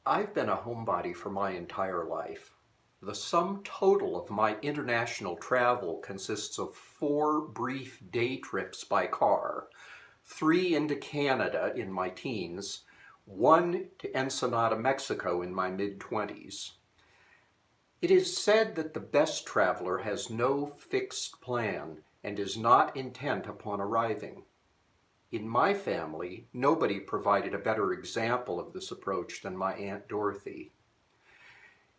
I've been a homebody for my entire life. The sum total of my international travel consists of 4 brief day trips by car, 3 into Canada in my teens, 1 to Ensenada, Mexico in my mid-20s. It is said that the best traveler has no fixed plan and is not intent upon arriving. In my family, nobody provided a better example of this approach than my Aunt Dorothy.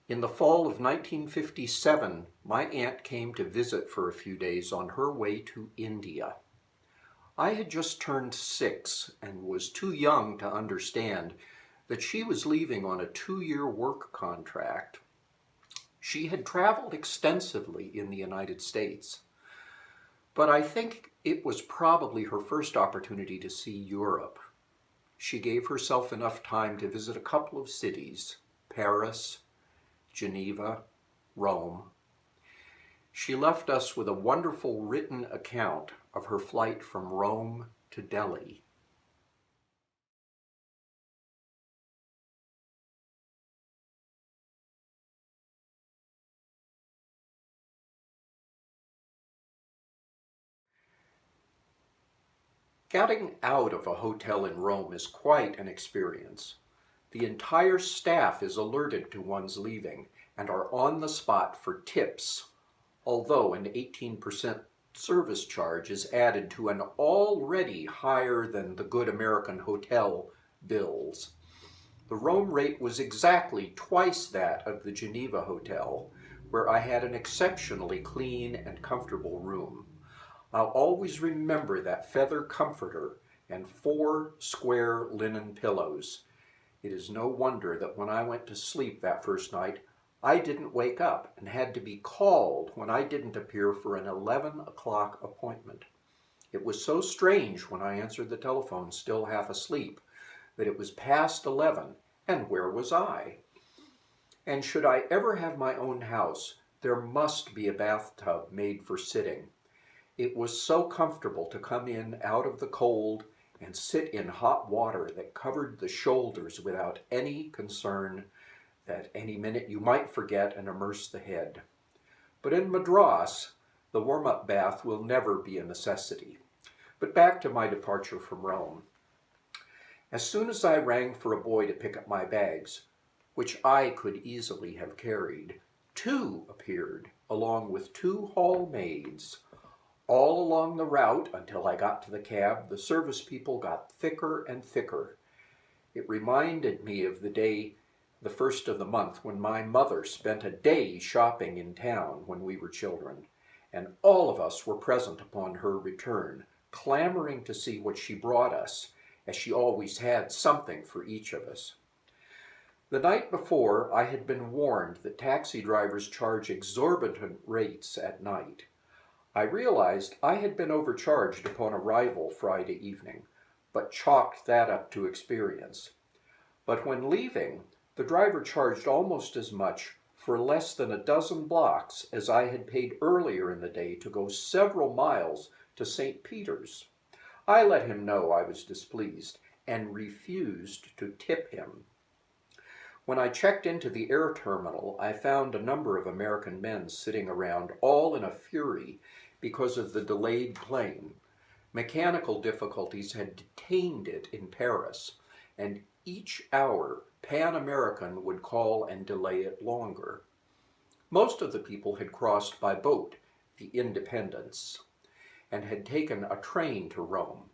In the fall of 1957, my aunt came to visit for a few days on her way to India. I had just turned 6 and was too young to understand that she was leaving on a 2-year work contract. She had traveled extensively in the United States, but I think it was probably her first opportunity to see Europe. She gave herself enough time to visit a couple of cities, Paris, Geneva, Rome. She left us with a wonderful written account of her flight from Rome to Delhi. Getting out of a hotel in Rome is quite an experience. The entire staff is alerted to one's leaving and are on the spot for tips, although an 18% service charge is added to an already higher than the good American hotel bills. The Rome rate was exactly twice that of the Geneva hotel, where I had an exceptionally clean and comfortable room. I'll always remember that feather comforter and 4 square linen pillows. It is no wonder that when I went to sleep that first night, I didn't wake up and had to be called when I didn't appear for an 11 o'clock appointment. It was so strange when I answered the telephone still half asleep that it was past 11, and where was I? And should I ever have my own house, there must be a bathtub made for sitting. It was so comfortable to come in out of the cold and sit in hot water that covered the shoulders without any concern that any minute you might forget and immerse the head. But in Madras, the warm-up bath will never be a necessity. But back to my departure from Rome. As soon as I rang for a boy to pick up my bags, which I could easily have carried, 2 appeared, along with 2 hall maids. All along the route, until I got to the cab, the service people got thicker and thicker. It reminded me of the day, the first of the month, when my mother spent a day shopping in town when we were children, and all of us were present upon her return, clamoring to see what she brought us, as she always had something for each of us. The night before, I had been warned that taxi drivers charge exorbitant rates at night. I realized I had been overcharged upon arrival Friday evening, but chalked that up to experience. But when leaving, the driver charged almost as much for less than a dozen blocks as I had paid earlier in the day to go several miles to St. Peter's. I let him know I was displeased and refused to tip him. When I checked into the air terminal, I found a number of American men sitting around, all in a fury because of the delayed plane. Mechanical difficulties had detained it in Paris, and each hour Pan American would call and delay it longer. Most of the people had crossed by boat, the Independence, and had taken a train to Rome.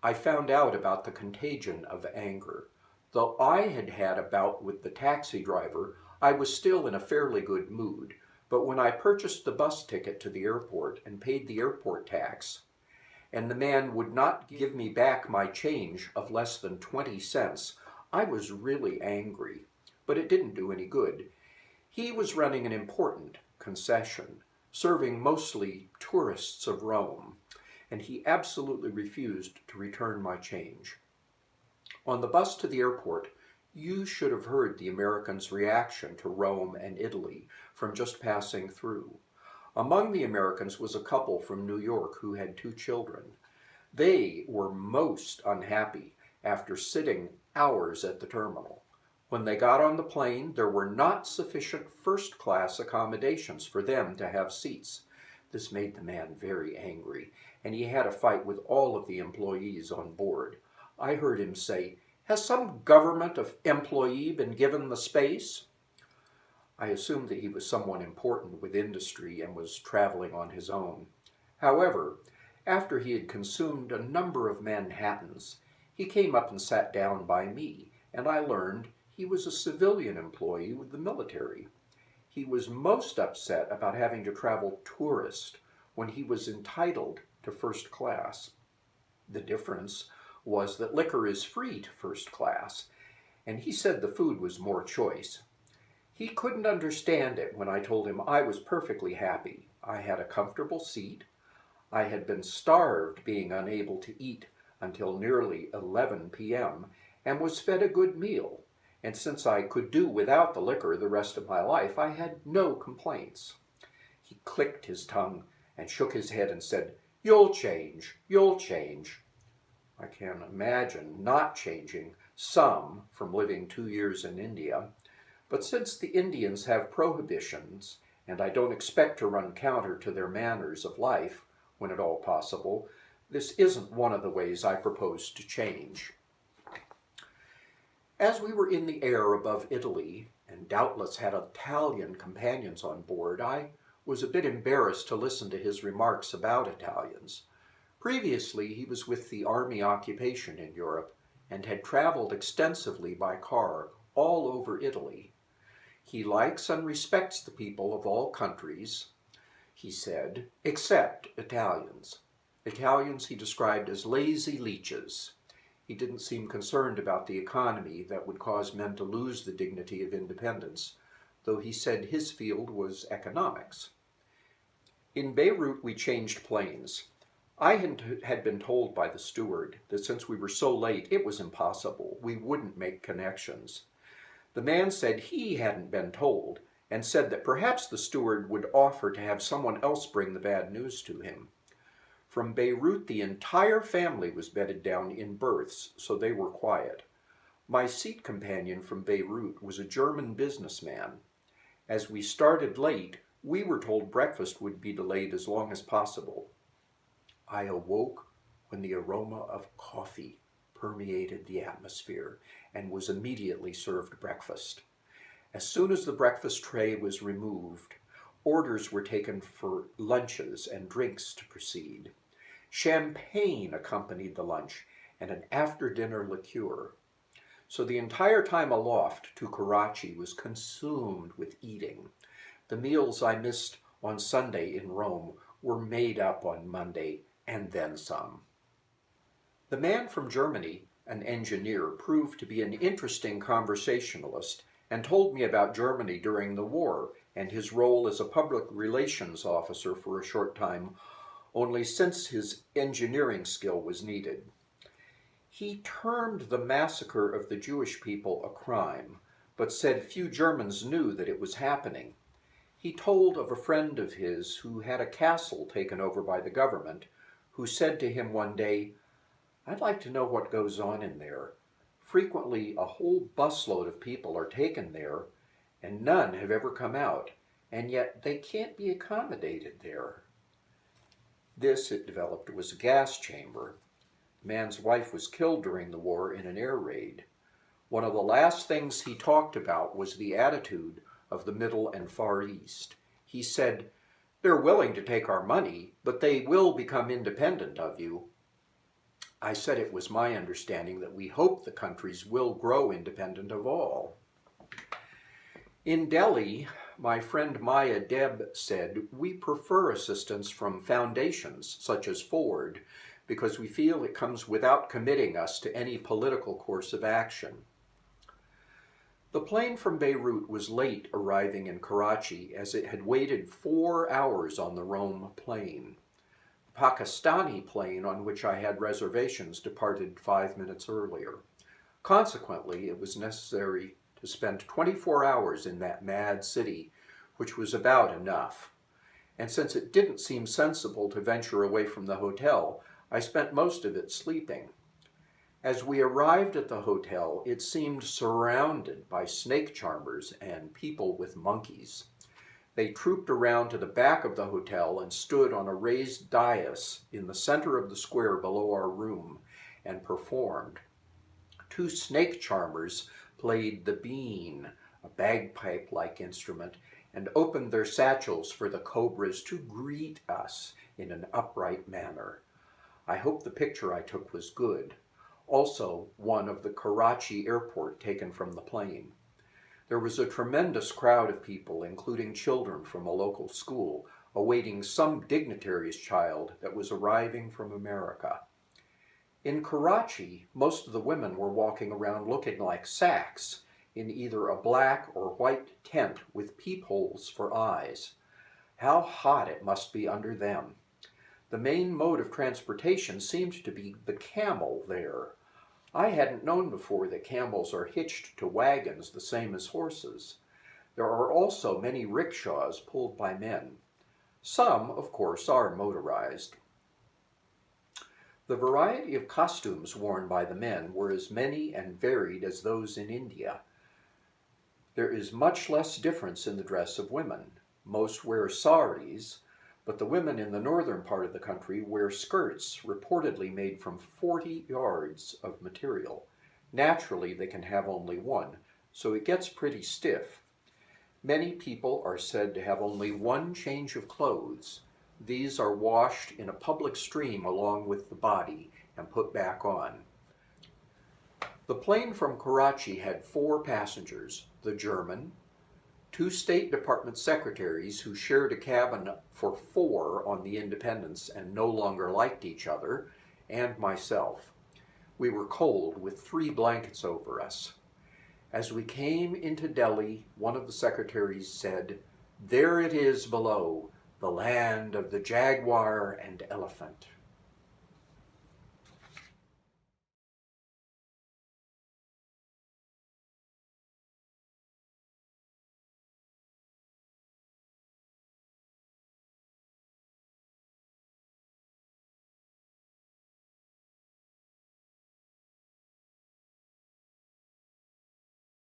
I found out about the contagion of anger. Though I had had a bout with the taxi driver, I was still in a fairly good mood. But when I purchased the bus ticket to the airport and paid the airport tax, and the man would not give me back my change of less than 20 cents, I was really angry. But it didn't do any good. He was running an important concession, serving mostly tourists of Rome, and he absolutely refused to return my change. On the bus to the airport, you should have heard the Americans' reaction to Rome and Italy from just passing through. Among the Americans was a couple from New York who had 2 children. They were most unhappy after sitting hours at the terminal. When they got on the plane, there were not sufficient first-class accommodations for them to have seats. This made the man very angry, and he had a fight with all of the employees on board. I heard him say, "Has some government employee been given the space?" I assumed that he was someone important with industry and was traveling on his own. However, after he had consumed a number of Manhattans, he came up and sat down by me, and I learned he was a civilian employee with the military. He was most upset about having to travel tourist when he was entitled to first class. The difference was that liquor is free to first class, and he said the food was more choice. He couldn't understand it when I told him I was perfectly happy. I had a comfortable seat. I had been starved being unable to eat until nearly 11 p.m. and was fed a good meal. And since I could do without the liquor the rest of my life, I had no complaints. He clicked his tongue and shook his head and said, "You'll change, you'll change." I can imagine not changing some from living 2 years in India. But since the Indians have prohibitions, and I don't expect to run counter to their manners of life, when at all possible, this isn't one of the ways I propose to change. As we were in the air above Italy, and doubtless had Italian companions on board, I was a bit embarrassed to listen to his remarks about Italians. Previously, he was with the army occupation in Europe and had traveled extensively by car all over Italy. He likes and respects the people of all countries, he said, except Italians. Italians he described as lazy leeches. He didn't seem concerned about the economy that would cause men to lose the dignity of independence, though he said his field was economics. In Beirut, we changed planes. I had been told by the steward that since we were so late, it was impossible. We wouldn't make connections. The man said he hadn't been told, and said that perhaps the steward would offer to have someone else bring the bad news to him. From Beirut, the entire family was bedded down in berths, so they were quiet. My seat companion from Beirut was a German businessman. As we started late, we were told breakfast would be delayed as long as possible. I awoke when the aroma of coffee permeated the atmosphere and was immediately served breakfast. As soon as the breakfast tray was removed, orders were taken for lunches and drinks to proceed. Champagne accompanied the lunch and an after-dinner liqueur. So the entire time aloft to Karachi was consumed with eating. The meals I missed on Sunday in Rome were made up on Monday and then some. The man from Germany, an engineer, proved to be an interesting conversationalist and told me about Germany during the war and his role as a public relations officer for a short time, only since his engineering skill was needed. He termed the massacre of the Jewish people a crime, but said few Germans knew that it was happening. He told of a friend of his who had a castle taken over by the government, who said to him one day, "I'd like to know what goes on in there. Frequently, a whole busload of people are taken there, and none have ever come out, and yet they can't be accommodated there." This, it developed, was a gas chamber. The man's wife was killed during the war in an air raid. One of the last things he talked about was the attitude of the Middle and Far East. He said, "They're willing to take our money, but they will become independent of you." I said it was my understanding that we hope the countries will grow independent of all. In Delhi, my friend Maya Deb said, "We prefer assistance from foundations such as Ford because we feel it comes without committing us to any political course of action." The plane from Beirut was late arriving in Karachi as it had waited 4 hours on the Rome plane. The Pakistani plane on which I had reservations departed 5 minutes earlier. Consequently, it was necessary to spend 24 hours in that mad city, which was about enough. And since it didn't seem sensible to venture away from the hotel, I spent most of it sleeping. As we arrived at the hotel, it seemed surrounded by snake charmers and people with monkeys. They trooped around to the back of the hotel and stood on a raised dais in the center of the square below our room and performed. Two snake charmers played the bean, a bagpipe-like instrument, and opened their satchels for the cobras to greet us in an upright manner. I hope the picture I took was good. Also, one of the Karachi airport taken from the plane. There was a tremendous crowd of people, including children from a local school, awaiting some dignitary's child that was arriving from America. In Karachi, most of the women were walking around looking like sacks in either a black or white tent with peepholes for eyes. How hot it must be under them. The main mode of transportation seemed to be the camel there. I hadn't known before that camels are hitched to wagons the same as horses. There are also many rickshaws pulled by men. Some, of course, are motorized. The variety of costumes worn by the men were as many and varied as those in India. There is much less difference in the dress of women. Most wear saris, but the women in the northern part of the country wear skirts reportedly made from 40 yards of material. Naturally, they can have only one, so it gets pretty stiff. Many people are said to have only one change of clothes. These are washed in a public stream along with the body and put back on. The plane from Karachi had 4 passengers: the German, 2 State Department secretaries who shared a cabin for 4 on the Independence and no longer liked each other, and myself. We were cold with 3 blankets over us. As we came into Delhi, one of the secretaries said, "There it is below, the land of the jaguar and elephant."